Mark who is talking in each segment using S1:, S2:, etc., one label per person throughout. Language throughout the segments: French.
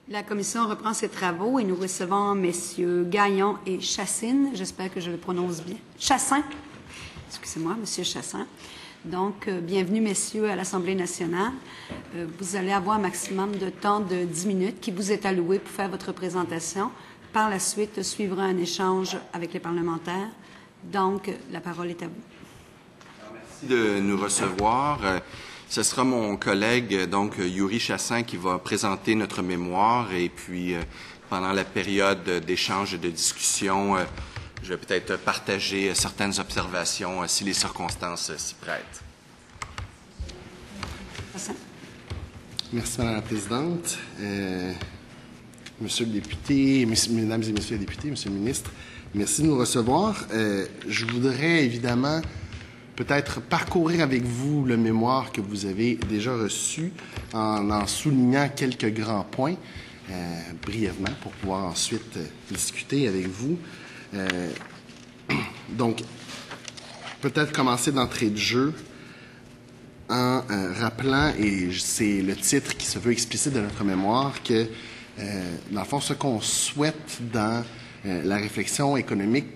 S1: La commission reprend ses travaux et nous recevons messieurs Gaillon et Chassine. J'espère que je le prononce bien. Chassin. Excusez-moi, monsieur Chassin. Donc, bienvenue, messieurs, à l'Assemblée nationale. Vous allez avoir un maximum de temps de 10 minutes qui vous est alloué pour faire votre présentation. Par la suite, suivra un échange avec les parlementaires. Donc, la parole est à vous.
S2: Merci de nous recevoir. Ce sera mon collègue, donc Yuri Chassin, qui va présenter notre mémoire. Et puis, pendant la période d'échange et de discussion, je vais peut-être partager certaines observations si les circonstances s'y prêtent.
S3: Merci, Madame la Présidente. Monsieur le député, Mesdames et Messieurs les députés, Monsieur le ministre, merci de nous recevoir. Je voudrais évidemment peut-être parcourir avec vous le mémoire que vous avez déjà reçu en soulignant quelques grands points brièvement pour pouvoir ensuite discuter avec vous. Donc, peut-être commencer d'entrée de jeu en rappelant, et c'est le titre qui se veut explicite de notre mémoire, que, dans le fond, ce qu'on souhaite dans la réflexion économique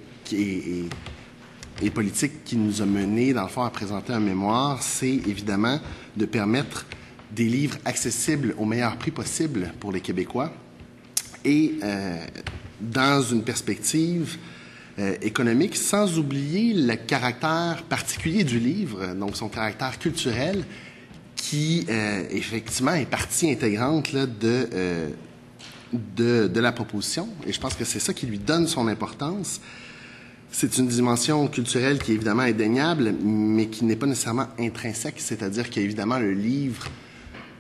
S3: et politique qui nous a menés, dans le fond, à présenter un mémoire, c'est évidemment de permettre des livres accessibles au meilleur prix possible pour les Québécois et dans une perspective économique, sans oublier le caractère particulier du livre, donc son caractère culturel, qui, effectivement, est partie intégrante là, de la proposition. Et je pense que c'est ça qui lui donne son importance. C'est une dimension culturelle qui est évidemment indéniable, mais qui n'est pas nécessairement intrinsèque, c'est-à-dire qu'évidemment, le livre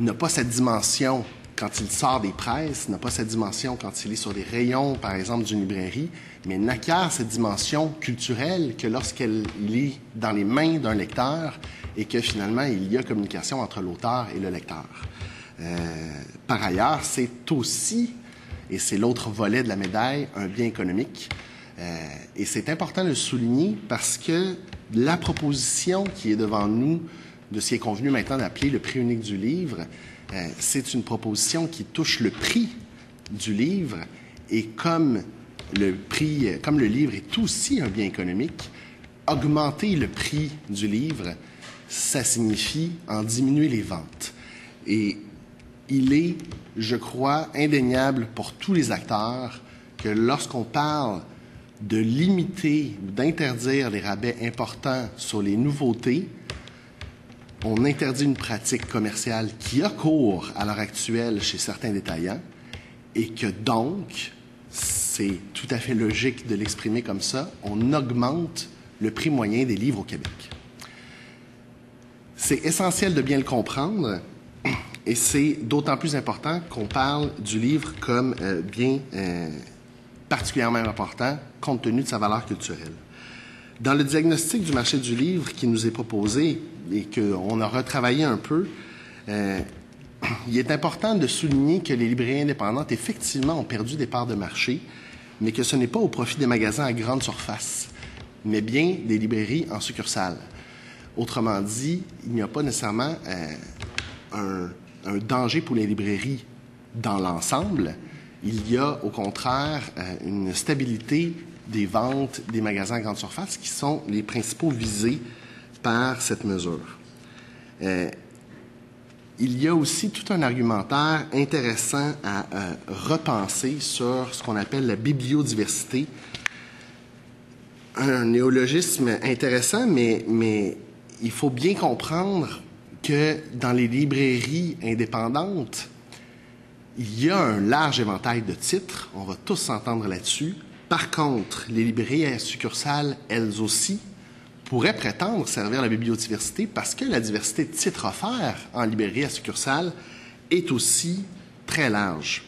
S3: n'a pas cette dimension quand il sort des presses, n'a pas cette dimension quand il est sur les rayons, par exemple, d'une librairie, mais n'acquiert cette dimension culturelle que lorsqu'elle est dans les mains d'un lecteur et que finalement, il y a communication entre l'auteur et le lecteur. Par ailleurs, c'est aussi, et c'est l'autre volet de la médaille, un bien économique. Et c'est important de le souligner parce que la proposition qui est devant nous, de ce qui est convenu maintenant d'appeler le prix unique du livre, c'est une proposition qui touche le prix du livre et comme le livre est aussi un bien économique, augmenter le prix du livre, ça signifie en diminuer les ventes. Et il est, je crois, indéniable pour tous les acteurs que lorsqu'on parle de limiter ou d'interdire les rabais importants sur les nouveautés, on interdit une pratique commerciale qui a cours à l'heure actuelle chez certains détaillants et que donc, c'est tout à fait logique de l'exprimer comme ça, on augmente le prix moyen des livres au Québec. C'est essentiel de bien le comprendre et c'est d'autant plus important qu'on parle du livre comme bien particulièrement important compte tenu de sa valeur culturelle. Dans le diagnostic du marché du livre qui nous est proposé et qu'on a retravaillé un peu, il est important de souligner que les librairies indépendantes, effectivement, ont perdu des parts de marché, mais que ce n'est pas au profit des magasins à grande surface, mais bien des librairies en succursale. Autrement dit, il n'y a pas nécessairement un danger pour les librairies dans l'ensemble. Il y a, au contraire, une stabilité des ventes des magasins à grande surface qui sont les principaux visés par cette mesure. Il y a aussi tout un argumentaire intéressant à repenser sur ce qu'on appelle la bibliodiversité. Un néologisme intéressant, mais il faut bien comprendre que dans les librairies indépendantes, il y a un large éventail de titres, on va tous s'entendre là-dessus. Par contre, les librairies à succursales, elles aussi, pourraient prétendre servir la bibliodiversité parce que la diversité de titres offerts en librairie à succursale est aussi très large.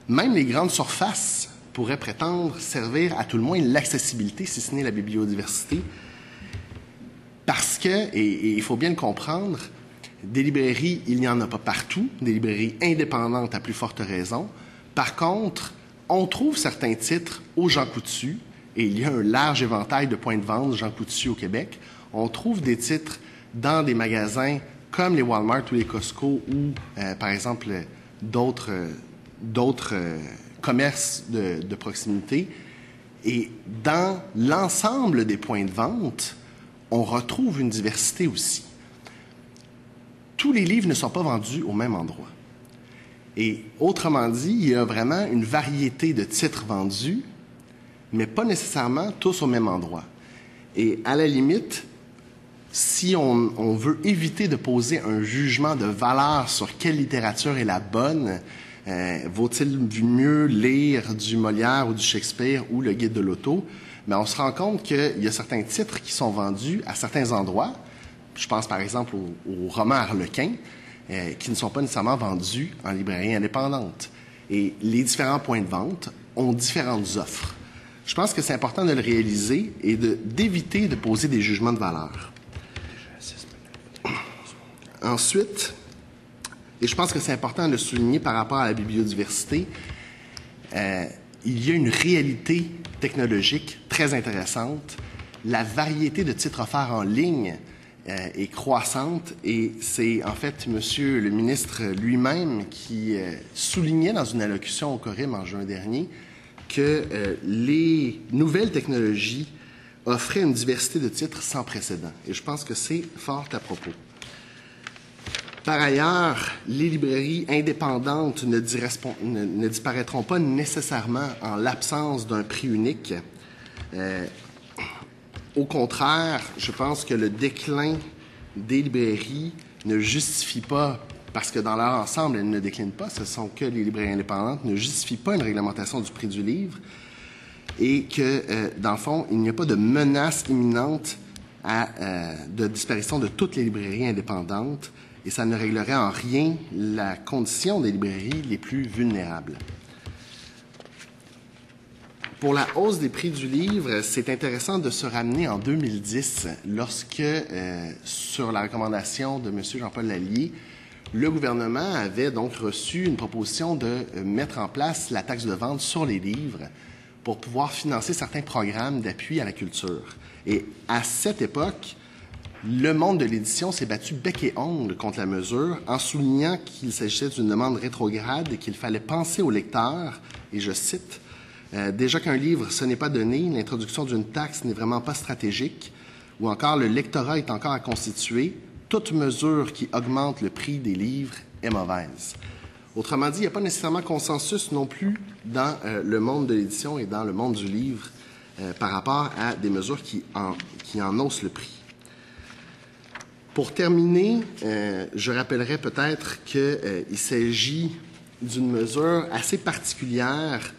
S3: Même les grandes surfaces pourraient prétendre servir à tout le moins l'accessibilité, si ce n'est la bibliodiversité, parce que, et il faut bien le comprendre, des librairies, il n'y en a pas partout, des librairies indépendantes à plus forte raison. Par contre, on trouve certains titres au Jean Coutu, et il y a un large éventail de points de vente Jean Coutu au Québec. On trouve des titres dans des magasins comme les Walmart ou les Costco ou, par exemple, commerces de proximité. Et dans l'ensemble des points de vente, on retrouve une diversité aussi. Tous les livres ne sont pas vendus au même endroit. Et autrement dit, il y a vraiment une variété de titres vendus, mais pas nécessairement tous au même endroit. Et à la limite, si on veut éviter de poser un jugement de valeur sur quelle littérature est la bonne, vaut-il mieux lire du Molière ou du Shakespeare ou le Guide de l'auto, mais on se rend compte qu'il y a certains titres qui sont vendus à certains endroits. Je pense par exemple au roman Harlequin, qui ne sont pas nécessairement vendus en librairie indépendante. Et les différents points de vente ont différentes offres. Je pense que c'est important de le réaliser et d'éviter de poser des jugements de valeur. Ensuite, et je pense que c'est important de le souligner par rapport à la bibliodiversité, il y a une réalité technologique très intéressante. La variété de titres offerts en ligne est croissante et c'est en fait Monsieur le ministre lui-même qui soulignait dans une allocution au Corim en juin dernier que les nouvelles technologies offraient une diversité de titres sans précédent. Et je pense que c'est fort à propos. Par ailleurs, les librairies indépendantes ne disparaîtront pas nécessairement en l'absence d'un prix unique. Au contraire, je pense que le déclin des librairies ne justifie pas, parce que dans leur ensemble, elles ne déclinent pas, ce sont que les librairies indépendantes, ne justifient pas une réglementation du prix du livre et que, dans le fond, il n'y a pas de menace imminente de disparition de toutes les librairies indépendantes et ça ne réglerait en rien la condition des librairies les plus vulnérables. Pour la hausse des prix du livre, c'est intéressant de se ramener en 2010, lorsque, sur la recommandation de M. Jean-Paul Lallier, le gouvernement avait donc reçu une proposition de mettre en place la taxe de vente sur les livres pour pouvoir financer certains programmes d'appui à la culture. Et à cette époque, le monde de l'édition s'est battu bec et ongle contre la mesure en soulignant qu'il s'agissait d'une demande rétrograde et qu'il fallait penser au lecteur, et je cite, « Déjà qu'un livre, ce n'est pas donné, l'introduction d'une taxe n'est vraiment pas stratégique, ou encore le lectorat est encore à constituer, toute mesure qui augmente le prix des livres est mauvaise. » Autrement dit, il n'y a pas nécessairement consensus non plus dans le monde de l'édition et dans le monde du livre par rapport à des mesures qui en haussent le prix. Pour terminer, je rappellerai peut-être qu'il s'agit d'une mesure assez particulière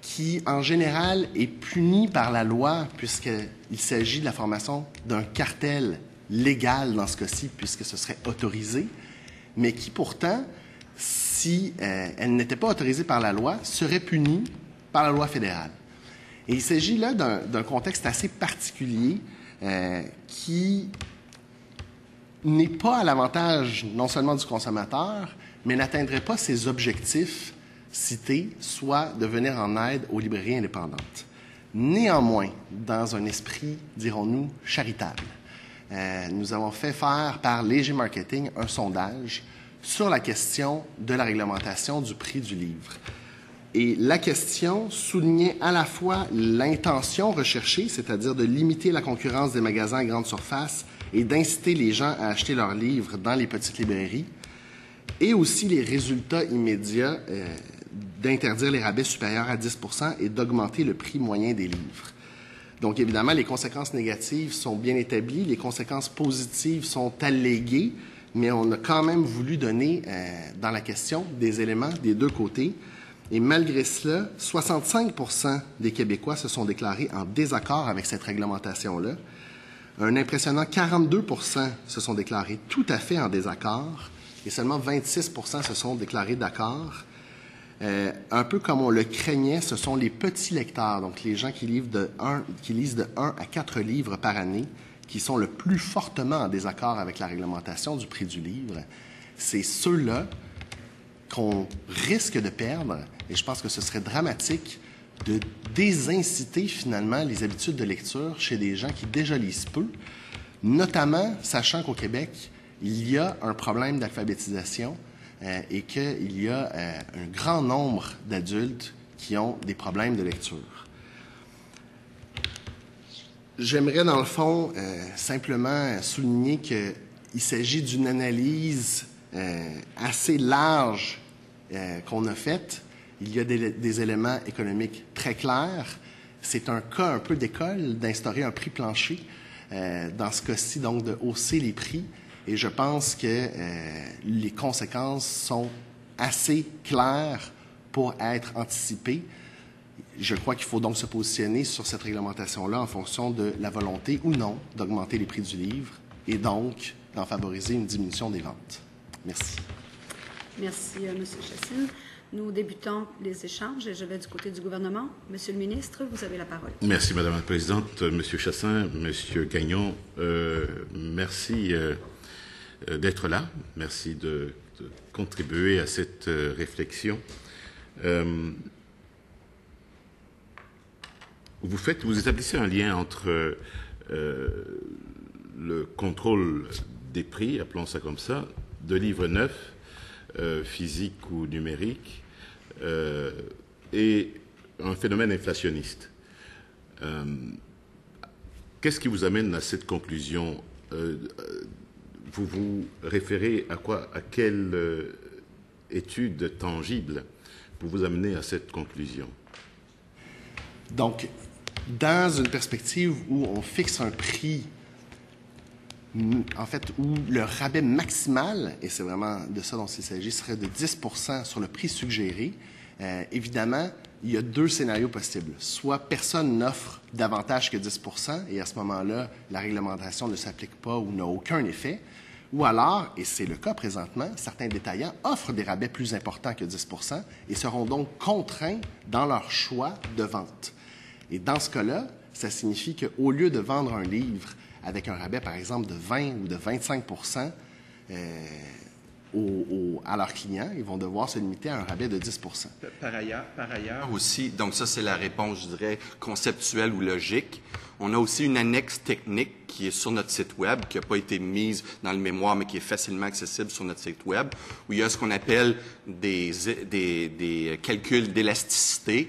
S3: qui, en général, est punie par la loi puisqu'il s'agit de la formation d'un cartel légal dans ce cas-ci, puisque ce serait autorisé, mais qui pourtant, si elle n'était pas autorisée par la loi, serait punie par la loi fédérale. Et il s'agit là d'un contexte assez particulier qui n'est pas à l'avantage non seulement du consommateur, mais n'atteindrait pas ses objectifs cités, soit de venir en aide aux librairies indépendantes. Néanmoins, dans un esprit, dirons-nous, charitable, nous avons fait faire par Léger Marketing un sondage sur la question de la réglementation du prix du livre. Et la question soulignait à la fois l'intention recherchée, c'est-à-dire de limiter la concurrence des magasins à grande surface et d'inciter les gens à acheter leurs livres dans les petites librairies, et aussi les résultats immédiats d'interdire les rabais supérieurs à 10 % et d'augmenter le prix moyen des livres. Donc, évidemment, les conséquences négatives sont bien établies, les conséquences positives sont alléguées, mais on a quand même voulu donner dans la question des éléments des deux côtés. Et malgré cela, 65 % des Québécois se sont déclarés en désaccord avec cette réglementation-là. Un impressionnant 42 % se sont déclarés tout à fait en désaccord et seulement 26 % se sont déclarés d'accord. Un peu comme on le craignait, ce sont les petits lecteurs, donc les gens qui lisent de 1 à 4 livres par année, qui sont le plus fortement en désaccord avec la réglementation du prix du livre. C'est ceux-là qu'on risque de perdre, et je pense que ce serait dramatique de désinciter finalement les habitudes de lecture chez des gens qui déjà lisent peu, notamment sachant qu'au Québec, il y a un problème d'alphabétisation et qu'il y a un grand nombre d'adultes qui ont des problèmes de lecture. J'aimerais, dans le fond, simplement souligner qu'il s'agit d'une analyse assez large qu'on a faite. Il y a des éléments économiques très clairs. C'est un cas un peu d'école d'instaurer un prix plancher, dans ce cas-ci, donc de hausser les prix. Et je pense que les conséquences sont assez claires pour être anticipées. Je crois qu'il faut donc se positionner sur cette réglementation-là en fonction de la volonté ou non d'augmenter les prix du livre et donc d'en favoriser une diminution des ventes. Merci.
S1: Merci, M. Chassine. Nous débutons les échanges et je vais du côté du gouvernement. Monsieur le ministre, vous avez la parole.
S4: Merci, Madame la Présidente. Monsieur Chassin, Monsieur Gagnon, merci d'être là. Merci de contribuer à cette réflexion. Vous établissez un lien entre le contrôle des prix, appelons ça comme ça, de livres neufs, physiques ou numériques, et un phénomène inflationniste. Qu'est-ce qui vous amène à cette conclusion? Vous vous référez à quoi? À quelle étude tangible pour vous amener à cette conclusion?
S3: Donc, dans une perspective où on fixe un prix, en fait, où le rabais maximal, et c'est vraiment de ça dont il s'agit, serait de 10 % sur le prix suggéré, évidemment, il y a deux scénarios possibles. Soit personne n'offre davantage que 10 % et à ce moment-là, la réglementation ne s'applique pas ou n'a aucun effet. Ou alors, et c'est le cas présentement, certains détaillants offrent des rabais plus importants que 10 % et seront donc contraints dans leur choix de vente. Et dans ce cas-là, ça signifie qu'au lieu de vendre un livre avec un rabais, par exemple, de 20 ou de 25 % à leurs clients, ils vont devoir se limiter à un rabais de 10 %.
S2: Par ailleurs aussi, donc ça c'est la réponse, je dirais, conceptuelle ou logique. On a aussi une annexe technique qui est sur notre site Web, qui n'a pas été mise dans le mémoire, mais qui est facilement accessible sur notre site Web, où il y a ce qu'on appelle des calculs d'élasticité,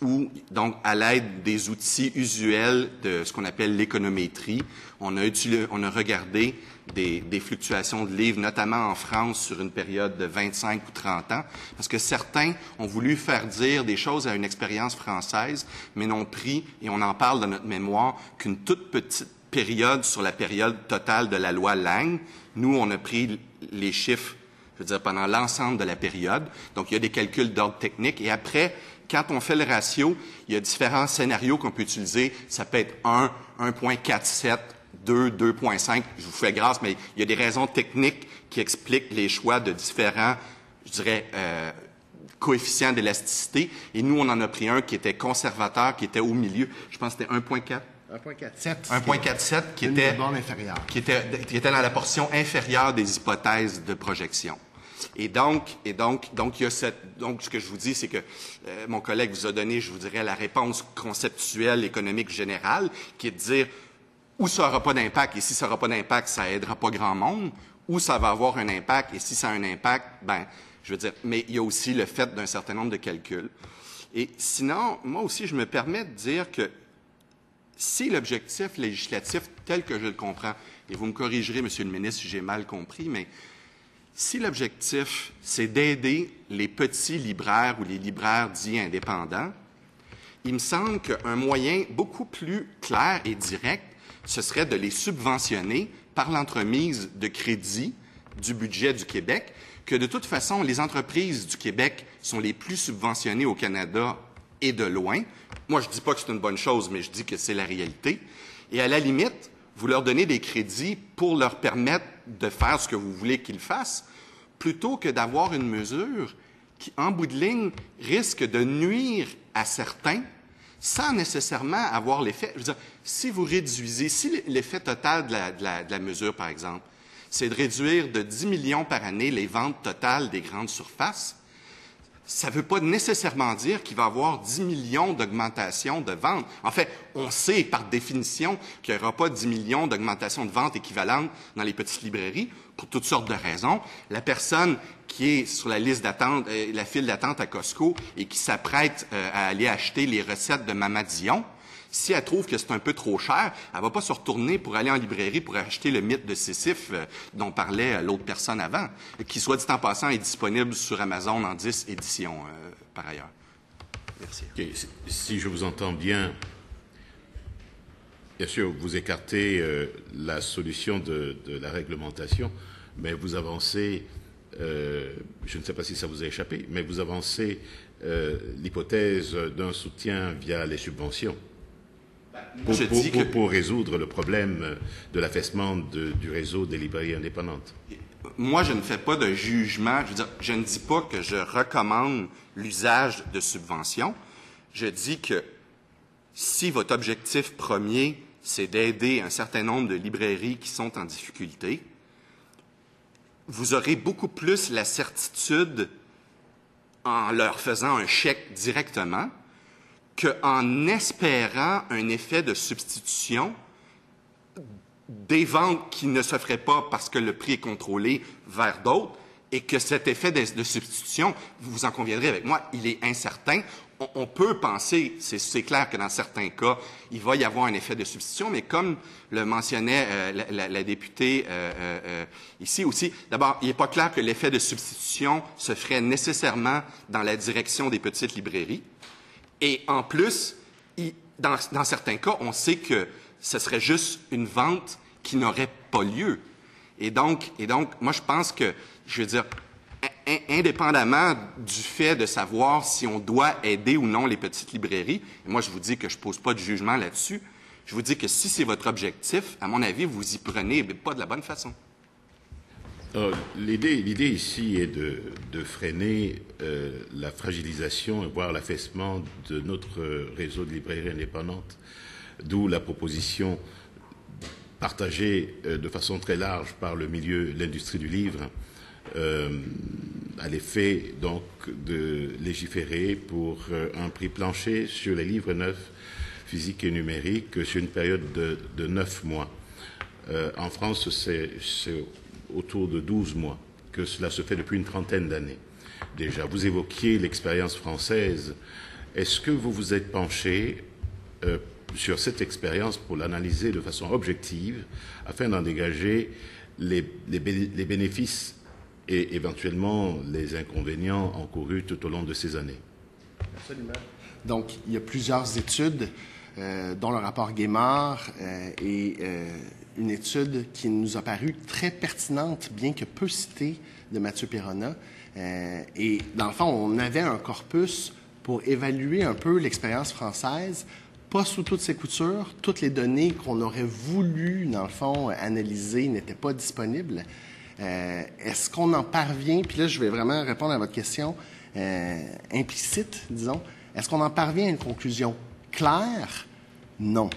S2: où, donc, à l'aide des outils usuels de ce qu'on appelle l'économétrie, on a regardé des fluctuations de livres, notamment en France, sur une période de 25 ou 30 ans, parce que certains ont voulu faire dire des choses à une expérience française, mais n'ont pris, et on en parle dans notre mémoire, qu'une toute petite période sur la période totale de la loi Lange. Nous, on a pris les chiffres, je veux dire, pendant l'ensemble de la période. Donc, il y a des calculs d'ordre technique. Et après, quand on fait le ratio, il y a différents scénarios qu'on peut utiliser. Ça peut être 1, 1,47, 2, 2,5. Je vous fais grâce, mais il y a des raisons techniques qui expliquent les choix de différents, je dirais, coefficients d'élasticité. Et nous, on en a pris un qui était conservateur, qui était au milieu. Je pense que c'était 1,4. 1,47 qui était dans la portion inférieure des hypothèses de projection. Et donc, il y a donc, ce que je vous dis, c'est que mon collègue vous a donné, je vous dirais, la réponse conceptuelle, économique générale, qui est de dire où ça n'aura pas d'impact, et si ça n'aura pas d'impact, ça aidera pas grand monde, ou ça va avoir un impact, et si ça a un impact, ben, je veux dire, mais il y a aussi le fait d'un certain nombre de calculs. Et sinon, moi aussi, je me permets de dire que si l'objectif législatif, tel que je le comprends, et vous me corrigerez, Monsieur le ministre, si j'ai mal compris, mais si l'objectif, c'est d'aider les petits libraires ou les libraires dits indépendants, il me semble qu'un moyen beaucoup plus clair et direct, ce serait de les subventionner par l'entremise de crédits du budget du Québec, que de toute façon, les entreprises du Québec sont les plus subventionnées au Canada et de loin. Moi, je ne dis pas que c'est une bonne chose, mais je dis que c'est la réalité. Et à la limite, vous leur donnez des crédits pour leur permettre de faire ce que vous voulez qu'ils fassent, plutôt que d'avoir une mesure qui, en bout de ligne, risque de nuire à certains sans nécessairement avoir l'effet. Je veux dire, si vous réduisez, si l'effet total de la mesure, par exemple, c'est de réduire de 10 millions par année les ventes totales des grandes surfaces, ça ne veut pas nécessairement dire qu'il va y avoir 10 millions d'augmentations de ventes. En fait, on sait par définition qu'il n'y aura pas 10 millions d'augmentations de ventes équivalentes dans les petites librairies pour toutes sortes de raisons. La personne qui est sur la liste d'attente, la file d'attente à Costco et qui s'apprête à aller acheter les recettes de Maman Dion, si elle trouve que c'est un peu trop cher, elle ne va pas se retourner pour aller en librairie pour acheter le mythe de Sisyphe dont parlait l'autre personne avant, qui, soit dit en passant, est disponible sur Amazon en 10 éditions, par ailleurs. Merci.
S4: Okay. Si je vous entends bien sûr, vous écartez la solution de la réglementation, mais vous avancez, je ne sais pas si ça vous a échappé, mais vous avancez l'hypothèse d'un soutien via les subventions. Pour résoudre le problème de l'affaissement du réseau des librairies indépendantes.
S2: Moi, je ne fais pas de jugement. Je veux dire, je ne dis pas que je recommande l'usage de subventions. Je dis que si votre objectif premier, c'est d'aider un certain nombre de librairies qui sont en difficulté, vous aurez beaucoup plus la certitude, en leur faisant un chèque directement, qu'en espérant un effet de substitution des ventes qui ne se feraient pas parce que le prix est contrôlé vers d'autres, et que cet effet de substitution, vous en conviendrez avec moi, il est incertain. On peut penser, c'est clair que dans certains cas, il va y avoir un effet de substitution, mais comme le mentionnait la députée ici aussi, d'abord, il n'est pas clair que l'effet de substitution se ferait nécessairement dans la direction des petites librairies. Et en plus, dans certains cas, on sait que ce serait juste une vente qui n'aurait pas lieu. Et donc, moi, je pense que, je veux dire, indépendamment du fait de savoir si on doit aider ou non les petites librairies, et moi, je vous dis que je ne pose pas de jugement là-dessus, je vous dis que si c'est votre objectif, à mon avis, vous y prenez, mais pas de la bonne façon.
S4: L'idée ici est de freiner la fragilisation, voire l'affaissement de notre réseau de librairies indépendantes, d'où la proposition partagée de façon très large par le milieu, l'industrie du livre, à l'effet donc de légiférer pour un prix plancher sur les livres neufs, physiques et numériques, sur une période de 9 mois. En France, c'est autour de 12 mois que cela se fait depuis une trentaine d'années. Déjà, vous évoquiez l'expérience française. Est-ce que vous vous êtes penché sur cette expérience pour l'analyser de façon objective afin d'en dégager les bénéfices et éventuellement les inconvénients encourus tout au long de ces années?
S3: Absolument. Donc, il y a plusieurs études, dont le rapport Guémard et une étude qui nous a paru très pertinente, bien que peu citée, de Mathieu Perrona. Et dans le fond, on avait un corpus pour évaluer un peu l'expérience française, pas sous toutes ses coutures. Toutes les données qu'on aurait voulu, dans le fond, analyser n'étaient pas disponibles. Est-ce qu'on en parvient, puis là, je vais vraiment répondre à votre question implicite, disons, est-ce qu'on en parvient à une conclusion claire? Non.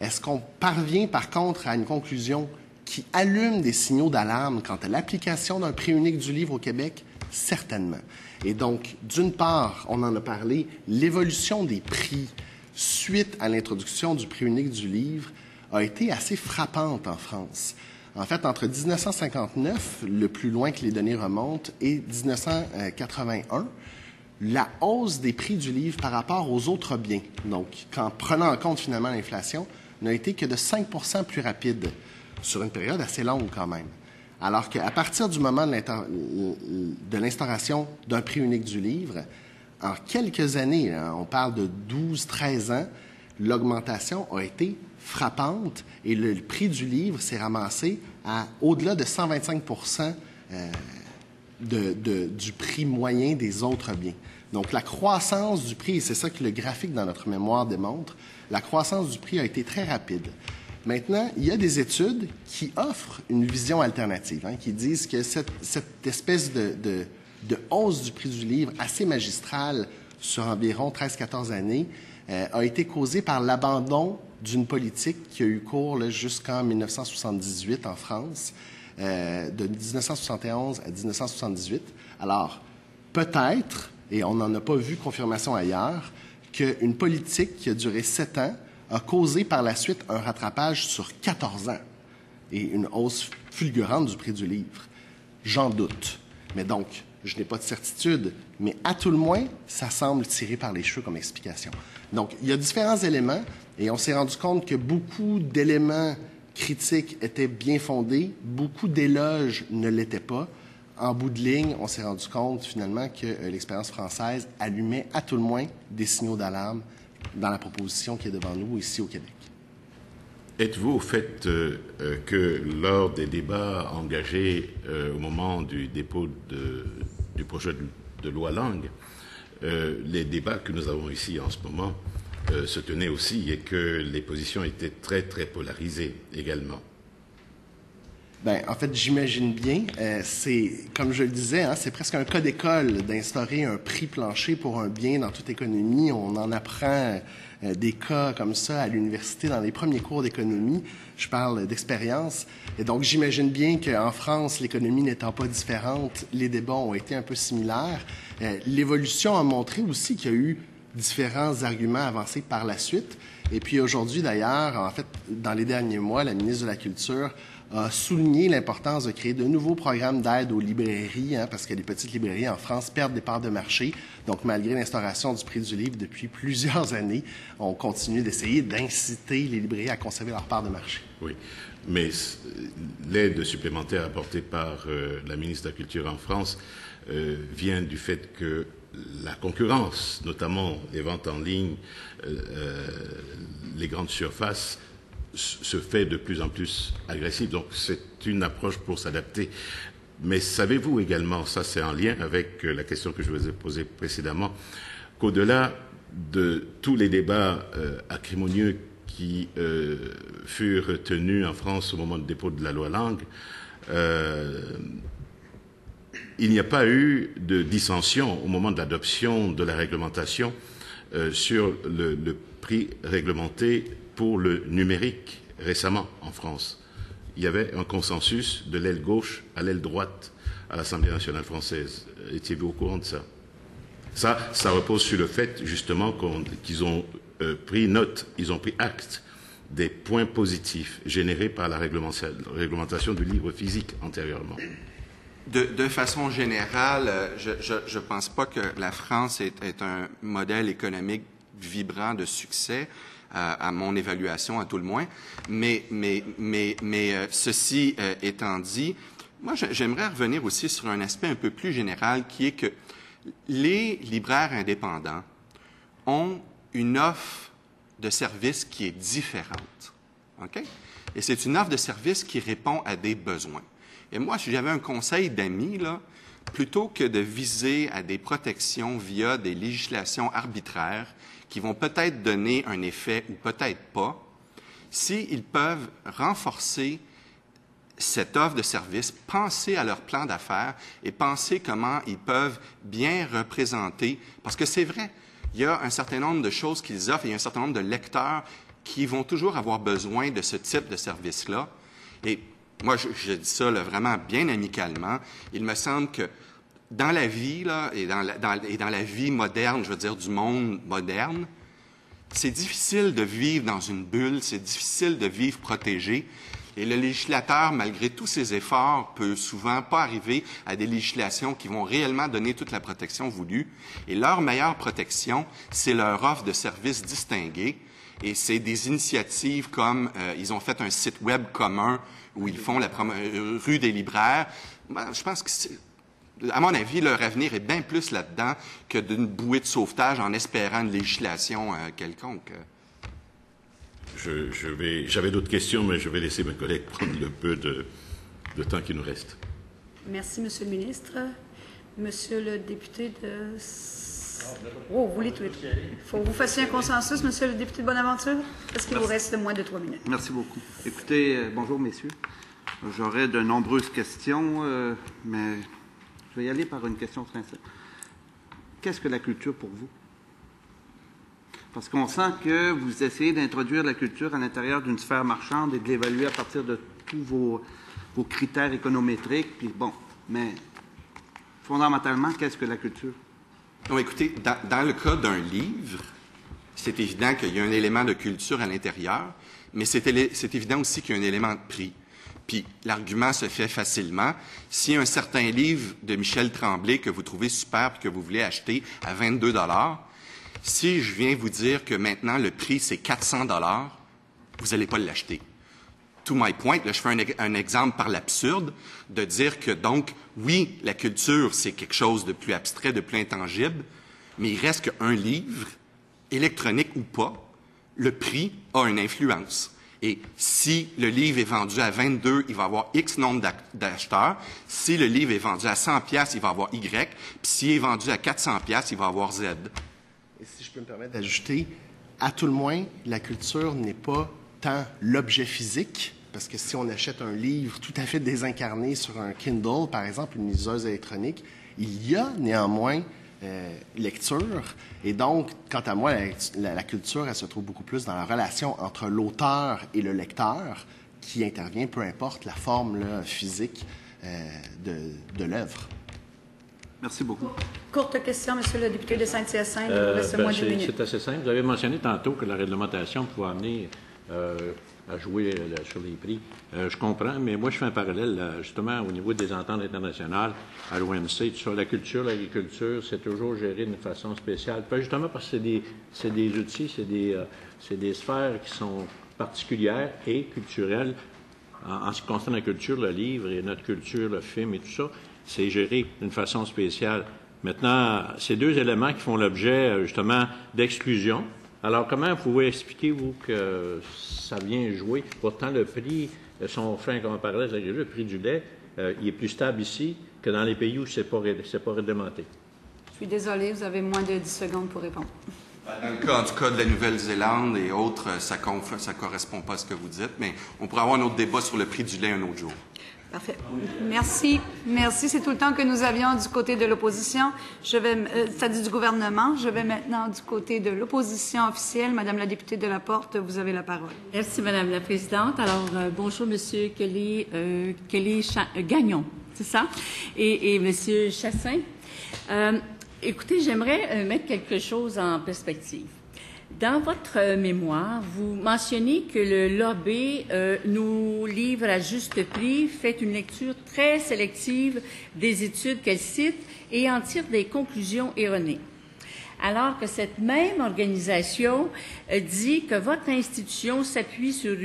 S3: Est-ce qu'on parvient, par contre, à une conclusion qui allume des signaux d'alarme quant à l'application d'un prix unique du livre au Québec? Certainement. Et donc, d'une part, on en a parlé, l'évolution des prix suite à l'introduction du prix unique du livre a été assez frappante en France. En fait, entre 1959, le plus loin que les données remontent, et 1981, la hausse des prix du livre par rapport aux autres biens, donc en prenant en compte finalement l'inflation, n'a été que de 5 % plus rapide, sur une période assez longue quand même. Alors qu'à partir du moment de l'instauration d'un prix unique du livre, en quelques années, on parle de 12-13 ans, l'augmentation a été frappante et le prix du livre s'est ramassé à au-delà de 125 % du prix moyen des autres biens. Donc, la croissance du prix, et c'est ça que le graphique dans notre mémoire démontre, la croissance du prix a été très rapide. Maintenant, il y a des études qui offrent une vision alternative, qui disent que cette espèce de hausse du prix du livre assez magistrale sur environ 13-14 années a été causée par l'abandon d'une politique qui a eu cours jusqu'en 1978 en France, de 1971 à 1978. Alors, peut-être, et on n'en a pas vu confirmation ailleurs, qu'une politique qui a duré 7 ans a causé par la suite un rattrapage sur 14 ans et une hausse fulgurante du prix du livre. J'en doute. Mais donc, je n'ai pas de certitude, mais à tout le moins, ça semble tiré par les cheveux comme explication. Donc, il y a différents éléments et on s'est rendu compte que beaucoup d'éléments critiques étaient bien fondés, beaucoup d'éloges ne l'étaient pas. En bout de ligne, on s'est rendu compte finalement que l'expérience française allumait à tout le moins des signaux d'alarme dans la proposition qui est devant nous ici au Québec.
S4: Êtes-vous au fait que lors des débats engagés au moment du dépôt du projet de loi langue, les débats que nous avons ici en ce moment se tenaient aussi et que les positions étaient très, très polarisées également?
S3: Bien, en fait, j'imagine bien. C'est, comme je le disais, hein, c'est presque un cas d'école d'instaurer un prix plancher pour un bien dans toute économie. On en apprend des cas comme ça à l'université dans les premiers cours d'économie. Je parle d'expérience. Et donc, j'imagine bien qu'en France, l'économie n'étant pas différente, les débats ont été un peu similaires. L'évolution a montré aussi qu'il y a eu différents arguments avancés par la suite. Et puis aujourd'hui, d'ailleurs, en fait, dans les derniers mois, la ministre de la Culture a souligné l'importance de créer de nouveaux programmes d'aide aux librairies, hein, parce que les petites librairies en France perdent des parts de marché. Donc, malgré l'instauration du prix du livre depuis plusieurs années, on continue d'essayer d'inciter les librairies à conserver leur part de marché.
S4: Oui, mais l'aide supplémentaire apportée par la ministre de la Culture en France vient du fait que la concurrence, notamment les ventes en ligne, les grandes surfaces, se fait de plus en plus agressive. Donc, c'est une approche pour s'adapter. Mais savez-vous également, ça c'est en lien avec la question que je vous ai posée précédemment, qu'au-delà de tous les débats acrimonieux qui furent tenus en France au moment du dépôt de la loi langue, il n'y a pas eu de dissension au moment de l'adoption de la réglementation sur le prix réglementé pour le numérique récemment en France. Il y avait un consensus de l'aile gauche à l'aile droite à l'Assemblée nationale française. Étiez-vous au courant de ça? Ça repose sur le fait justement qu'ils ont pris note, ils ont pris acte des points positifs générés par la réglementation du livre physique antérieurement.
S2: De façon générale, je ne pense pas que la France est un modèle économique vibrant de succès, à mon évaluation à tout le moins. Mais ceci étant dit, moi j'aimerais revenir aussi sur un aspect un peu plus général qui est que les libraires indépendants ont une offre de service qui est différente. OK? Et c'est une offre de service qui répond à des besoins. Et moi, si j'avais un conseil d'amis, là, plutôt que de viser à des protections via des législations arbitraires qui vont peut-être donner un effet ou peut-être pas, s'ils peuvent renforcer cette offre de service, penser à leur plan d'affaires et penser comment ils peuvent bien représenter, parce que c'est vrai, il y a un certain nombre de choses qu'ils offrent et il y a un certain nombre de lecteurs qui vont toujours avoir besoin de ce type de service-là. Et moi, je dis ça là, vraiment bien amicalement. Il me semble que dans la vie, là, et dans la vie moderne, je veux dire, du monde moderne, c'est difficile de vivre dans une bulle, c'est difficile de vivre protégé. Et le législateur, malgré tous ses efforts, peut souvent pas arriver à des législations qui vont réellement donner toute la protection voulue. Et leur meilleure protection, c'est leur offre de services distingués. Et c'est des initiatives comme, ils ont fait un site web commun où ils font la rue des libraires. Ben, je pense que à mon avis, leur avenir est bien plus là-dedans que d'une bouée de sauvetage en espérant une législation quelconque.
S4: J'avais d'autres questions, mais je vais laisser mes collègues prendre le peu de temps qui nous reste.
S1: Merci, Monsieur le ministre. Monsieur le député de... Oh, vous voulez tout. Il faut que vous fassiez un consensus, Monsieur le député de Bonaventure, parce qu'il vous reste moins de 3 minutes.
S5: Merci beaucoup. Écoutez, bonjour, messieurs. J'aurais de nombreuses questions, mais je vais y aller par une question très simple. Qu'est-ce que la culture pour vous? Parce qu'on sent que vous essayez d'introduire la culture à l'intérieur d'une sphère marchande et de l'évaluer à partir de tous vos critères économétriques. Puis bon, mais fondamentalement, qu'est-ce que la culture?
S2: Non, écoutez, dans le cas d'un livre, c'est évident qu'il y a un élément de culture à l'intérieur, mais c'est évident aussi qu'il y a un élément de prix. Puis l'argument se fait facilement. Si un certain livre de Michel Tremblay que vous trouvez super et que vous voulez acheter à 22 $, si je viens vous dire que maintenant le prix c'est 400 $, vous n'allez pas l'acheter. To my point, là, je fais un exemple par l'absurde de dire que donc, oui, la culture c'est quelque chose de plus abstrait, de plus intangible, mais il reste qu'un livre, électronique ou pas, le prix a une influence. Et si le livre est vendu à 22, il va avoir X nombre d'acheteurs. Si le livre est vendu à 100 $, il va avoir Y. Puis s'il est vendu à 400 $, il va avoir Z.
S3: Et si je peux me permettre d'ajouter, à tout le moins, la culture n'est pas tant l'objet physique, parce que si on achète un livre tout à fait désincarné sur un Kindle, par exemple, une liseuse électronique, il y a néanmoins lecture. Et donc, quant à moi, la culture, elle se trouve beaucoup plus dans la relation entre l'auteur et le lecteur qui intervient, peu importe la forme là, physique de l'œuvre.
S5: Merci beaucoup.
S1: Courte question, Monsieur le député de Saint-Hyacinthe. Il vous reste moins de 2 minutes.
S6: C'est assez simple. Vous avez mentionné tantôt que la réglementation pouvait amener à jouer sur les prix. Je comprends, mais moi, je fais un parallèle, justement, au niveau des ententes internationales, à l'OMC, tout ça. La culture, l'agriculture, c'est toujours géré d'une façon spéciale. Pas justement parce que c'est des outils, c'est des sphères qui sont particulières et culturelles. En ce qui concerne la culture, le livre et notre culture, le film et tout ça, c'est géré d'une façon spéciale. Maintenant, c'est deux éléments qui font l'objet, justement, d'exclusion. Alors, comment vous pouvez expliquer, vous, que ça vient jouer? Pourtant, le prix, si on fait un parallèle avec le prix du lait, il est plus stable ici que dans les pays où c'est pas réglementé.
S1: Je suis désolée, vous avez moins de 10 secondes pour répondre.
S2: Dans le cas, du cas de la Nouvelle-Zélande et autres, ça ne correspond pas à ce que vous dites, mais on pourrait avoir un autre débat sur le prix du lait un autre jour.
S1: Parfait. Merci. Merci. C'est tout le temps que nous avions du côté de l'opposition. C'est-à-dire du gouvernement. Je vais maintenant du côté de l'opposition officielle. Madame la députée de la Porte, vous avez la parole.
S7: Merci, Madame la Présidente. Alors, bonjour, Monsieur Gagnon, c'est ça? Et Monsieur Chassin. Écoutez, j'aimerais mettre quelque chose en perspective. Dans votre mémoire, vous mentionnez que le lobby nous livre à juste prix, fait une lecture très sélective des études qu'elle cite et en tire des conclusions erronées. Alors que cette même organisation dit que votre institution s'appuie sur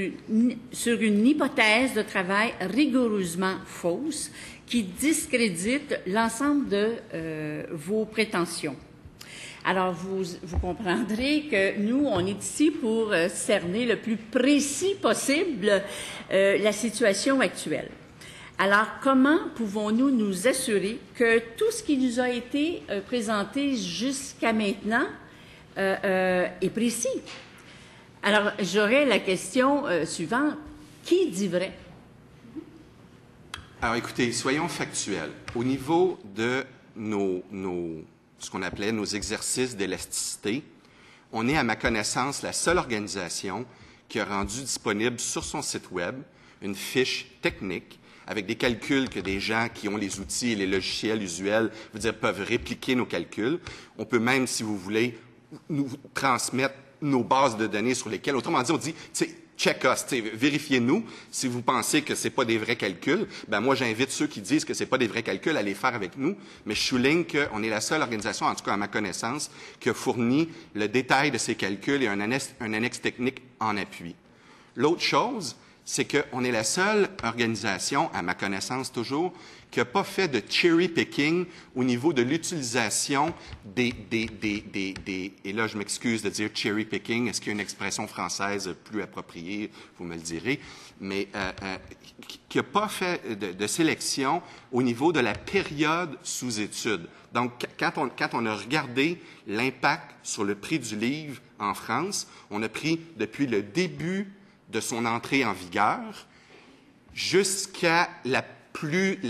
S7: une hypothèse de travail rigoureusement fausse qui discrédite l'ensemble de vos prétentions. Alors, vous comprendrez que nous, on est ici pour cerner le plus précis possible la situation actuelle. Alors, comment pouvons-nous nous assurer que tout ce qui nous a été présenté jusqu'à maintenant est précis? Alors, j'aurais la question suivante. Qui dit vrai?
S2: Alors, écoutez, soyons factuels. Au niveau de ce qu'on appelait nos exercices d'élasticité, on est, à ma connaissance, la seule organisation qui a rendu disponible sur son site Web une fiche technique avec des calculs que des gens qui ont les outils et les logiciels usuels peuvent répliquer nos calculs. On peut même, si vous voulez, nous transmettre nos bases de données sur lesquelles, autrement dit, on dit, check us, vérifiez-nous. Si vous pensez que c'est pas des vrais calculs, ben moi j'invite ceux qui disent que c'est pas des vrais calculs à les faire avec nous. Mais je souligne qu'on est la seule organisation, en tout cas à ma connaissance, qui a fourni le détail de ces calculs et un annexe technique en appui. L'autre chose, c'est qu'on est la seule organisation, à ma connaissance toujours, qui n'a pas fait de cherry picking au niveau de l'utilisation et là je m'excuse de dire cherry picking, est-ce qu'il y a une expression française plus appropriée, vous me le direz, mais qui n'a pas fait de sélection au niveau de la période sous étude. Donc, quand on a regardé l'impact sur le prix du livre en France, on a pris depuis le début de son entrée en vigueur jusqu'à la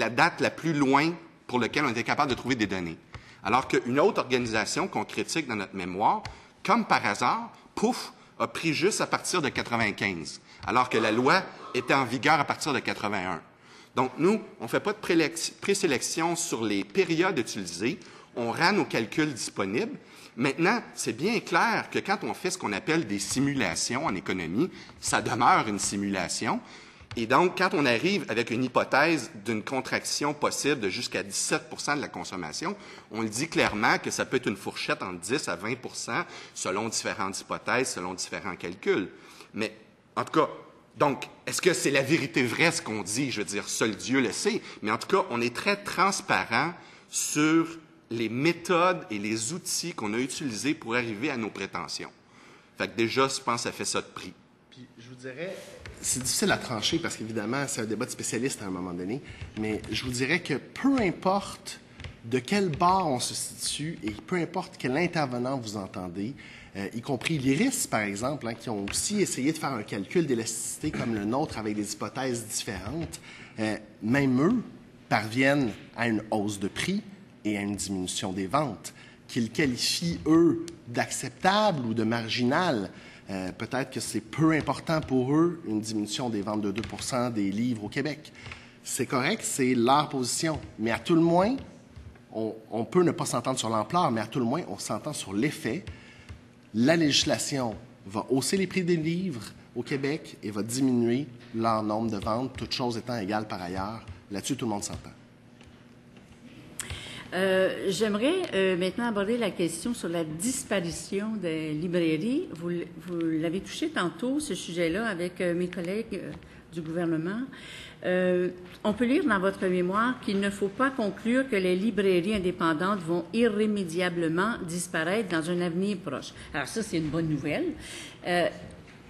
S2: date la plus loin pour laquelle on était capable de trouver des données. Alors qu'une autre organisation qu'on critique dans notre mémoire, comme par hasard, pouf, a pris juste à partir de 95, alors que la loi était en vigueur à partir de 81. Donc, nous, on ne fait pas de présélection sur les périodes utilisées. on rend nos calculs disponibles. Maintenant, c'est bien clair que quand on fait ce qu'on appelle des simulations en économie, ça demeure une simulation. Et donc, quand on arrive avec une hypothèse d'une contraction possible de jusqu'à 17 de la consommation, on le dit clairement que ça peut être une fourchette entre 10 à 20 selon différentes hypothèses, selon différents calculs. Mais, en tout cas, donc, est-ce que c'est la vérité vraie ce qu'on dit? Je veux dire, seul Dieu le sait. Mais en tout cas, on est très transparent sur les méthodes et les outils qu'on a utilisés pour arriver à nos prétentions. Fait que déjà, je pense que ça fait ça de prix.
S3: Puis, je vous dirais, c'est difficile à trancher parce qu'évidemment, c'est un débat de spécialistes à un moment donné, mais je vous dirais que peu importe de quel bord on se situe et peu importe quel intervenant vous entendez, y compris l'IRIS, par exemple, qui ont aussi essayé de faire un calcul d'élasticité comme le nôtre avec des hypothèses différentes, même eux parviennent à une hausse de prix et à une diminution des ventes, qu'ils qualifient, eux, d'acceptable ou de marginal. Peut-être que c'est peu important pour eux, une diminution des ventes de 2 % des livres au Québec. C'est correct, c'est leur position. Mais à tout le moins, on peut ne pas s'entendre sur l'ampleur, mais à tout le moins, on s'entend sur l'effet. La législation va hausser les prix des livres au Québec et va diminuer leur nombre de ventes, toutes choses étant égales par ailleurs. Là-dessus, tout le monde s'entend.
S7: J'aimerais maintenant aborder la question sur la disparition des librairies. Vous l'avez touché tantôt, ce sujet-là, avec mes collègues du gouvernement. On peut lire dans votre mémoire qu'il ne faut pas conclure que les librairies indépendantes vont irrémédiablement disparaître dans un avenir proche. Alors ça, c'est une bonne nouvelle.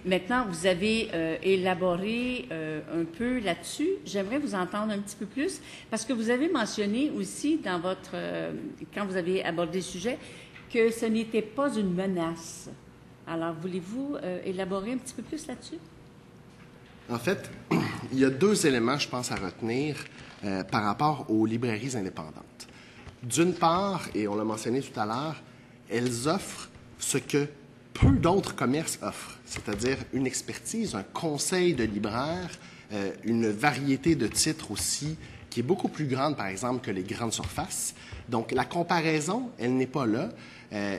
S7: Maintenant, vous avez élaboré un peu là-dessus. J'aimerais vous entendre un petit peu plus, parce que vous avez mentionné aussi dans votre, quand vous avez abordé le sujet, que ce n'était pas une menace. Alors, voulez-vous élaborer un petit peu plus là-dessus?
S3: En fait, il y a deux éléments, je pense, à retenir par rapport aux librairies indépendantes. D'une part, et on l'a mentionné tout à l'heure, elles offrent ce que peu d'autres commerces offrent, c'est-à-dire une expertise, un conseil de libraire, une variété de titres aussi qui est beaucoup plus grande, par exemple, que les grandes surfaces. Donc, la comparaison, elle n'est pas là.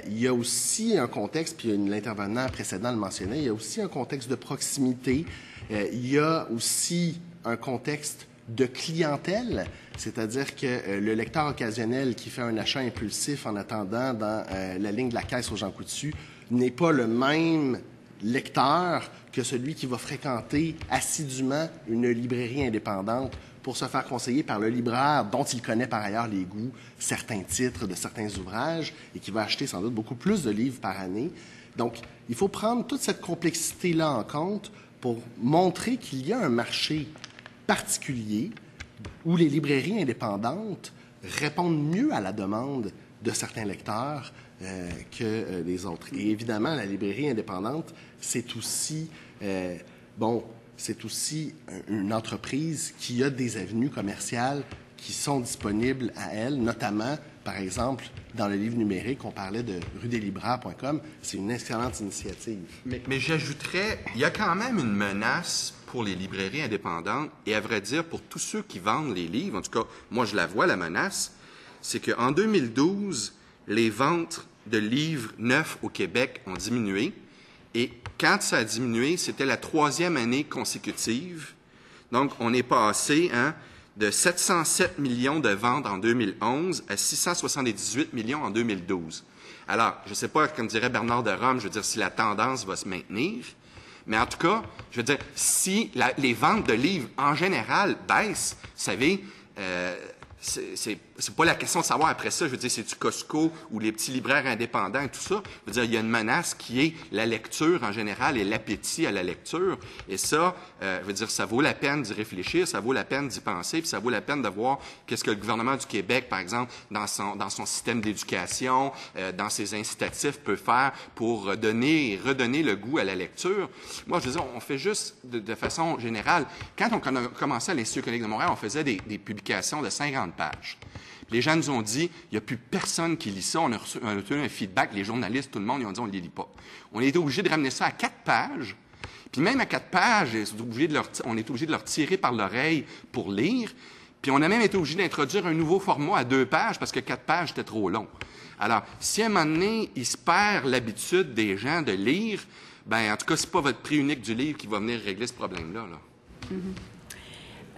S3: Il y a aussi un contexte, puis l'intervenant précédent le mentionnait, il y a aussi un contexte de proximité. Il y a aussi un contexte de clientèle, c'est-à-dire que le lecteur occasionnel qui fait un achat impulsif en attendant dans la ligne de la caisse aux Jean Coutu n'est pas le même lecteur que celui qui va fréquenter assidûment une librairie indépendante pour se faire conseiller par le libraire dont il connaît par ailleurs les goûts, certains titres de certains ouvrages et qui va acheter sans doute beaucoup plus de livres par année. Donc, il faut prendre toute cette complexité-là en compte pour montrer qu'il y a un marché particulier où les librairies indépendantes répondent mieux à la demande de certains lecteurs que les autres. Et évidemment, la librairie indépendante, c'est aussi, c'est aussi une entreprise qui a des avenues commerciales qui sont disponibles à elle, notamment, par exemple, dans le livre numérique, on parlait de rudeslibraires.com. C'est une excellente initiative.
S2: Mais j'ajouterais, il y a quand même une menace pour les librairies indépendantes et, à vrai dire, pour tous ceux qui vendent les livres. En tout cas, moi, je la vois, la menace. C'est qu'en 2012, les ventes de livres neufs au Québec ont diminué. Et quand ça a diminué, c'était la 3e année consécutive. Donc, on est passé de 707 millions de ventes en 2011 à 678 millions en 2012. Alors, je ne sais pas, comme dirait Bernard de Rome, je veux dire, si la tendance va se maintenir, mais en tout cas, je veux dire, si les ventes de livres en général baissent, vous savez, c'est pas la question de savoir après ça, je veux dire, c'est du Costco ou les petits libraires indépendants et tout ça. Je veux dire, il y a une menace qui est la lecture en général et l'appétit à la lecture. Et ça, je veux dire, ça vaut la peine d'y réfléchir, ça vaut la peine d'y penser, puis ça vaut la peine de voir qu'est-ce que le gouvernement du Québec, par exemple, dans son système d'éducation, dans ses incitatifs, peut faire pour redonner le goût à la lecture. Moi, je veux dire, on fait juste de façon générale. Quand on a commencé à l'Institut économique de Montréal, on faisait des publications de 50 pages. Puis les gens nous ont dit, il n'y a plus personne qui lit ça. On a reçu un feedback, les journalistes, tout le monde, ils ont dit, on ne les lit pas. On a été obligé de ramener ça à 4 pages. Puis même à 4 pages, on est obligé de leur tirer par l'oreille pour lire. Puis on a même été obligé d'introduire un nouveau format à 2 pages parce que 4 pages, c'était trop long. Alors, si à un moment donné, il se perd l'habitude des gens de lire, bien, en tout cas, c'est pas votre prix unique du livre qui va venir régler ce problème-là.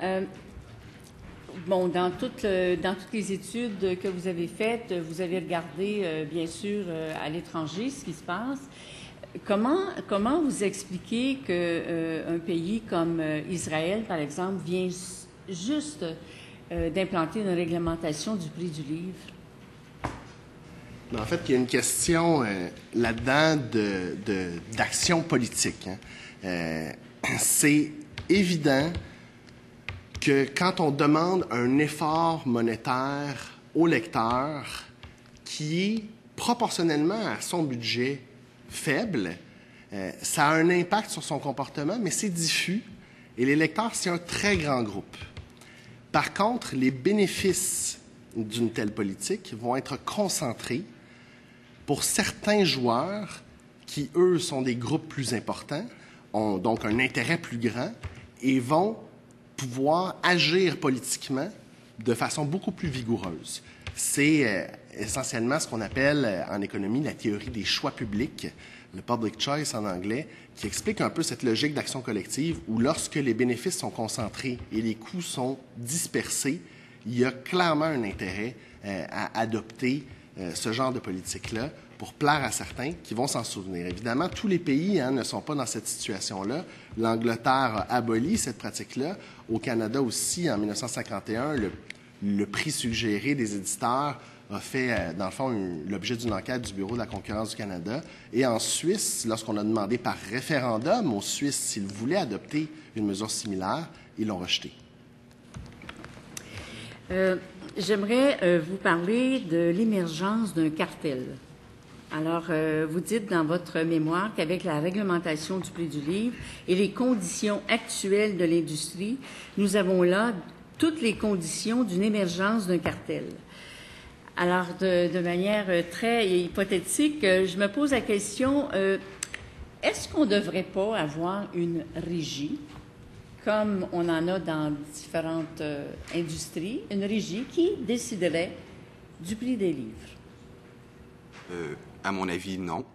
S2: Là.
S7: Bon, dans toutes les études que vous avez faites, vous avez regardé, bien sûr, à l'étranger ce qui se passe. Comment vous expliquez qu'un pays comme Israël, par exemple, vient juste d'implanter une réglementation du prix du livre?
S3: En fait, il y a une question là-dedans d'action politique. C'est évident que quand on demande un effort monétaire au lecteur qui est proportionnellement à son budget faible, ça a un impact sur son comportement, mais c'est diffus. Et les lecteurs, c'est un très grand groupe. Par contre, les bénéfices d'une telle politique vont être concentrés pour certains joueurs qui, eux, sont des groupes plus importants, ont donc un intérêt plus grand et vont pouvoir agir politiquement de façon beaucoup plus vigoureuse. C'est essentiellement ce qu'on appelle en économie la théorie des choix publics, le public choice en anglais, qui explique un peu cette logique d'action collective où lorsque les bénéfices sont concentrés et les coûts sont dispersés, il y a clairement un intérêt à adopter ce genre de politique-là pour plaire à certains qui vont s'en souvenir. Évidemment, tous les pays ne sont pas dans cette situation-là. L'Angleterre a aboli cette pratique-là. Au Canada aussi, en 1951, le prix suggéré des éditeurs a fait, dans le fond, l'objet d'une enquête du Bureau de la concurrence du Canada. Et en Suisse, lorsqu'on a demandé par référendum aux Suisses s'ils voulaient adopter une mesure similaire, ils l'ont rejetée.
S7: J'aimerais vous parler de l'émergence d'un cartel. Alors, vous dites dans votre mémoire qu'avec la réglementation du prix du livre et les conditions actuelles de l'industrie, nous avons là toutes les conditions d'une émergence d'un cartel. Alors, de manière très hypothétique, je me pose la question, est-ce qu'on ne devrait pas avoir une régie, comme on en a dans différentes industries, une régie qui déciderait du prix des livres?
S2: À mon avis, non.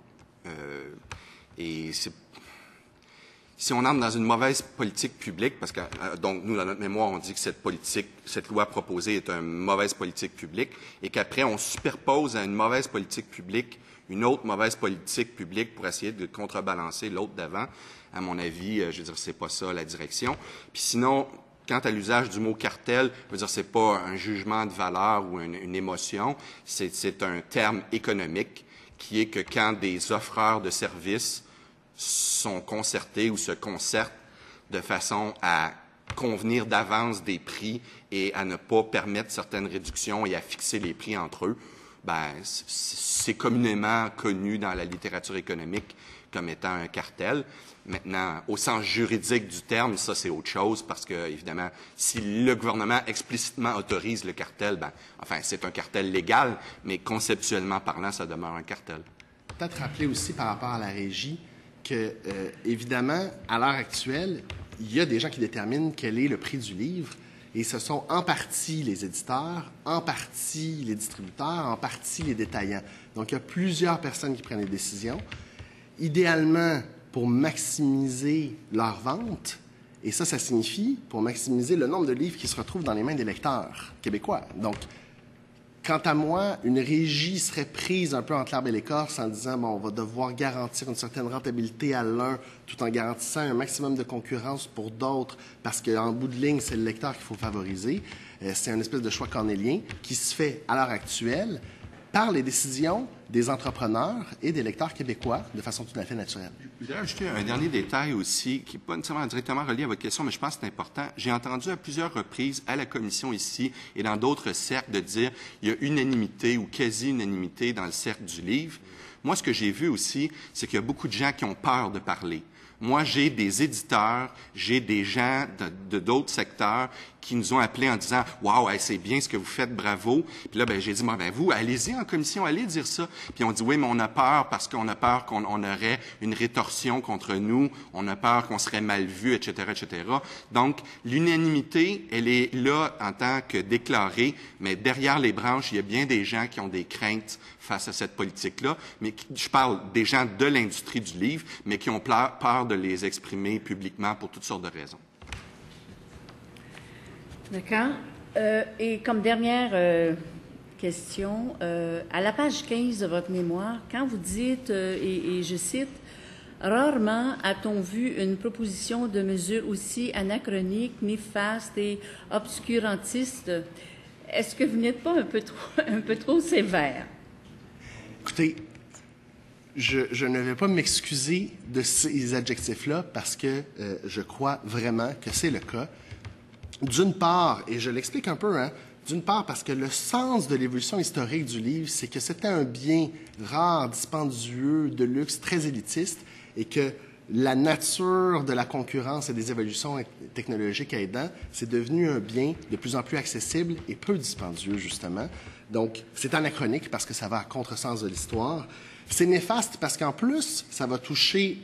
S2: Et si on entre dans une mauvaise politique publique, parce que donc nous, dans notre mémoire, on dit que cette loi proposée est une mauvaise politique publique, et qu'après on superpose à une mauvaise politique publique une autre mauvaise politique publique pour essayer de contrebalancer l'autre d'avant. À mon avis, je veux dire, c'est pas ça la direction. Puis sinon, quant à l'usage du mot cartel, je veux dire, c'est pas un jugement de valeur ou une émotion, c'est un terme économique qui est que quand des offreurs de services sont concertés ou se concertent de façon à convenir d'avance des prix et à ne pas permettre certaines réductions et à fixer les prix entre eux, ben, c'est communément connu dans la littérature économique comme étant un cartel. Maintenant, au sens juridique du terme, ça, c'est autre chose parce que, évidemment, si le gouvernement explicitement autorise le cartel, ben, enfin, c'est un cartel légal, mais conceptuellement parlant, ça demeure un cartel.
S3: Peut-être rappeler aussi par rapport à la régie que, évidemment, à l'heure actuelle, il y a des gens qui déterminent quel est le prix du livre et ce sont en partie les éditeurs, en partie les distributeurs, en partie les détaillants. Donc, il y a plusieurs personnes qui prennent des décisions. Idéalement, pour maximiser leur vente, et ça signifie pour maximiser le nombre de livres qui se retrouvent dans les mains des lecteurs québécois. Donc, quant à moi, une régie serait prise un peu entre l'arbre et l'écorce en disant, bon, on va devoir garantir une certaine rentabilité à l'un tout en garantissant un maximum de concurrence pour d'autres, parce qu'en bout de ligne, c'est le lecteur qu'il faut favoriser. C'est un espèce de choix cornélien qui se fait à l'heure actuelle par les décisions des entrepreneurs et des lecteurs québécois de façon tout à fait naturelle.
S2: Je voudrais ajouter un dernier détail aussi, qui n'est pas nécessairement directement relié à votre question, mais je pense que c'est important. J'ai entendu à plusieurs reprises à la commission ici et dans d'autres cercles de dire qu'il y a unanimité ou quasi-unanimité dans le cercle du livre. Moi, ce que j'ai vu aussi, c'est qu'il y a beaucoup de gens qui ont peur de parler. Moi, j'ai des éditeurs, j'ai des gens de d'autres secteurs qui nous ont appelés en disant « Wow, hey, c'est bien ce que vous faites, bravo ». Puis là, j'ai dit « Vous, allez-y en commission, allez dire ça ». Puis on dit « Oui, mais on a peur parce qu'on a peur qu'on aurait une rétorsion contre nous, on a peur qu'on serait mal vu, etc., etc. » Donc, l'unanimité, elle est là en tant que déclarée, mais derrière les branches, il y a bien des gens qui ont des craintes face à cette politique-là, mais je parle des gens de l'industrie du livre, mais qui ont peur de les exprimer publiquement pour toutes sortes de raisons.
S7: D'accord. Et comme dernière question, à la page 15 de votre mémoire, quand vous dites, et je cite, « Rarement a-t-on vu une proposition de mesure aussi anachronique, néfaste et obscurantiste », est-ce que vous n'êtes pas un peu trop sévère?
S3: Écoutez, je ne vais pas m'excuser de ces adjectifs-là parce que je crois vraiment que c'est le cas. D'une part, et je l'explique un peu, d'une part parce que le sens de l'évolution historique du livre, c'est que c'était un bien rare, dispendieux, de luxe, très élitiste, et que la nature de la concurrence et des évolutions technologiques aidant, c'est devenu un bien de plus en plus accessible et peu dispendieux, justement. Donc, c'est anachronique parce que ça va à contresens de l'histoire. C'est néfaste parce qu'en plus, ça va toucher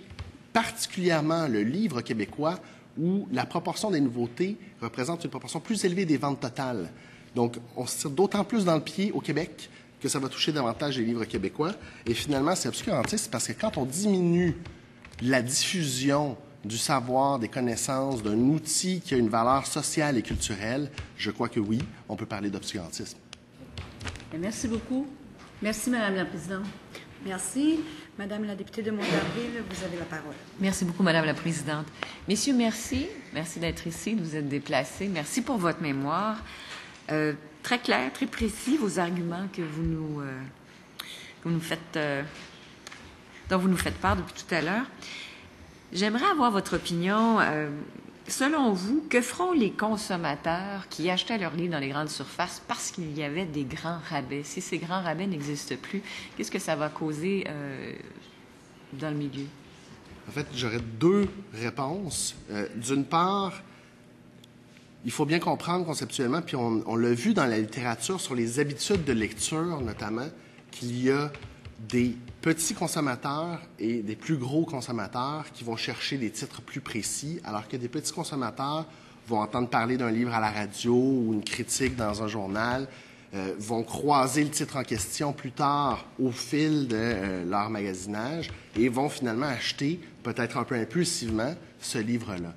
S3: particulièrement le livre québécois où la proportion des nouveautés représente une proportion plus élevée des ventes totales. Donc, on se tire d'autant plus dans le pied au Québec que ça va toucher davantage les livres québécois. Et finalement, c'est obscurantiste parce que quand on diminue la diffusion du savoir, des connaissances, d'un outil qui a une valeur sociale et culturelle, je crois que oui, on peut parler d'obscurantisme.
S7: Merci beaucoup. Merci, Madame la Présidente.
S1: Merci. Madame la députée de Montarville, vous avez la parole.
S8: Merci beaucoup, Madame la Présidente. Messieurs, merci. Merci d'être ici, de vous être déplacés. Merci pour votre mémoire. Très clair, très précis, vos arguments que vous nous faites, dont vous nous faites part depuis tout à l'heure. J'aimerais avoir votre opinion. Selon vous, que feront les consommateurs qui achetaient leurs livres dans les grandes surfaces parce qu'il y avait des grands rabais? Si ces grands rabais n'existent plus, qu'est-ce que ça va causer dans le milieu?
S3: En fait, j'aurais deux réponses. D'une part, il faut bien comprendre conceptuellement, puis on l'a vu dans la littérature sur les habitudes de lecture notamment, qu'il y a des petits consommateurs et des plus gros consommateurs qui vont chercher des titres plus précis, alors que des petits consommateurs vont entendre parler d'un livre à la radio ou une critique dans un journal, vont croiser le titre en question plus tard au fil de leur magasinage et vont finalement acheter, peut-être un peu impulsivement, ce livre-là.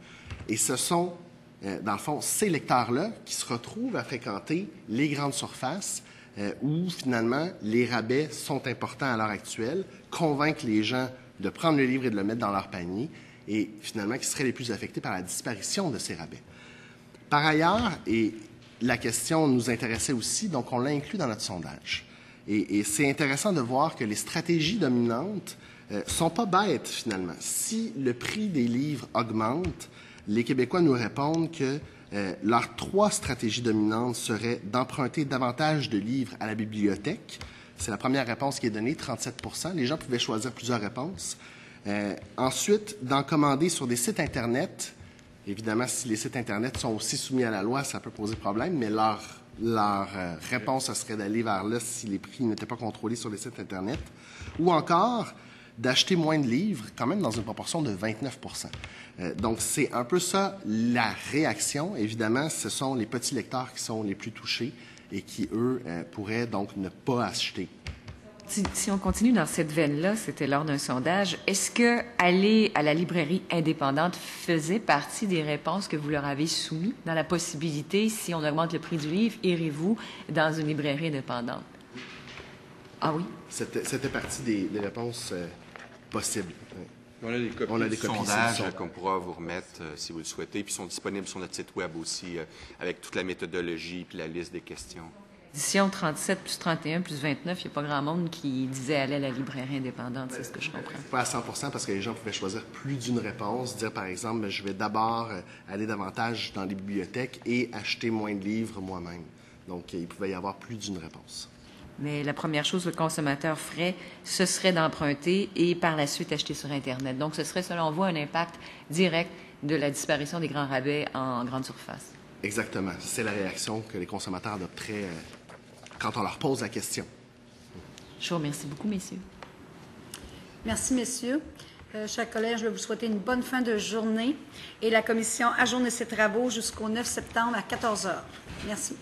S3: Et ce sont, dans le fond, ces lecteurs-là qui se retrouvent à fréquenter les grandes surfaces où, finalement, les rabais sont importants à l'heure actuelle, convaincre les gens de prendre le livre et de le mettre dans leur panier, et, finalement, qui seraient les plus affectés par la disparition de ces rabais. Par ailleurs, et la question nous intéressait aussi, donc on l'a inclus dans notre sondage. Et c'est intéressant de voir que les stratégies dominantes sont pas bêtes, finalement. Si le prix des livres augmente, les Québécois nous répondent que leurs trois stratégies dominantes seraient d'emprunter davantage de livres à la bibliothèque. C'est la première réponse qui est donnée, 37 %. Les gens pouvaient choisir plusieurs réponses. Ensuite, d'en commander sur des sites Internet. Évidemment, si les sites Internet sont aussi soumis à la loi, ça peut poser problème, mais leur réponse, ce serait d'aller vers là si les prix n'étaient pas contrôlés sur les sites Internet. Ou encore, d'acheter moins de livres, quand même dans une proportion de 29 %. Donc, c'est un peu ça la réaction. Évidemment, ce sont les petits lecteurs qui sont les plus touchés et qui, eux, pourraient donc ne pas acheter.
S8: Si on continue dans cette veine-là, c'était lors d'un sondage, est-ce que aller à la librairie indépendante faisait partie des réponses que vous leur avez soumises dans la possibilité, si on augmente le prix du livre, irez-vous dans une librairie indépendante? Ah oui?
S3: C'était partie des réponses possibles.
S2: On a des copies du sondage qu'on pourra vous remettre si vous le souhaitez, puis ils sont disponibles sur notre site web aussi avec toute la méthodologie puis la liste des questions.
S8: Édition 37 plus 31 plus 29, il n'y a pas grand monde qui disait aller à la librairie indépendante, c'est ce que je comprends.
S3: Pas à 100 % parce que les gens pouvaient choisir plus d'une réponse, dire par exemple, je vais d'abord aller davantage dans les bibliothèques et acheter moins de livres moi-même. Donc, il pouvait y avoir plus d'une réponse.
S8: Mais la première chose que le consommateur ferait, ce serait d'emprunter et par la suite acheter sur Internet. Donc, ce serait, selon vous, un impact direct de la disparition des grands rabais en grande surface.
S3: Exactement. C'est la réaction que les consommateurs adopteraient quand on leur pose la question.
S8: Je vous remercie beaucoup, messieurs.
S1: Merci, messieurs. Chers collègues, je vais vous souhaiter une bonne fin de journée et la commission ajourne ses travaux jusqu'au 9 septembre à 14 heures. Merci.